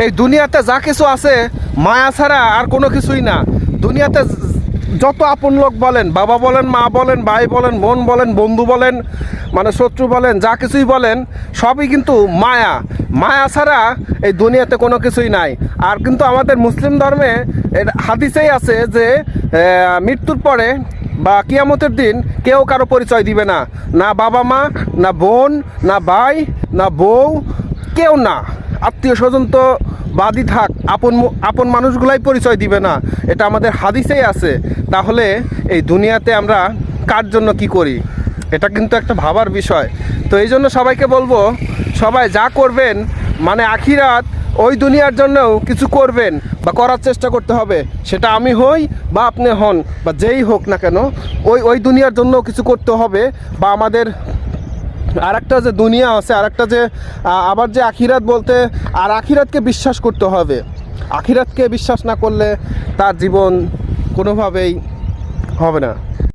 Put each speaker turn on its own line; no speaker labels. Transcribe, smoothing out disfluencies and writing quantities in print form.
এই দুনিয়াতে যা কিছু আছে মায়া ছাড়া আর কোনো কিছুই না। দুনিয়াতে যত আপন লোক বলেন, বাবা বলেন, মা বলেন, ভাই বলেন, বোন বলেন, বন্ধু বলেন, মানে শত্রু বলেন, যা কিছুই বলেন সবই কিন্তু মায়া। মায়া ছাড়া এই দুনিয়াতে কোনো কিছুই নাই। আর কিন্তু আমাদের মুসলিম ধর্মে এর হাদিসেই আছে যে মৃত্যুর পরে বা কিয়ামতের দিন কেউ কারো পরিচয় দিবে না, না বাবা মা, না বোন, না ভাই, না বউ, কেউ না। আত্মীয় স্বজন তো বাদই থাক, আপন মানুষগুলাই পরিচয় দিবে না, এটা আমাদের হাদিসেই আছে। তাহলে এই দুনিয়াতে আমরা কার জন্য কি করি, এটা কিন্তু একটা ভাবার বিষয়। তো এই জন্য সবাইকে বলবো, সবাই যা করবেন মানে আখিরাত ওই দুনিয়ার জন্যও কিছু করবেন বা করার চেষ্টা করতে হবে। সেটা আমি হই বা আপনি হন বা যেই হোক না কেন, ওই দুনিয়ার জন্য কিছু করতে হবে। বা আমাদের আর একটা যে দুনিয়া আছে, আর একটা যে আবার যে আখিরাত বলতে, আর আখিরাতকে বিশ্বাস করতে হবে। আখিরাতকে বিশ্বাস না করলে তার জীবন কোনোভাবেই হবে না।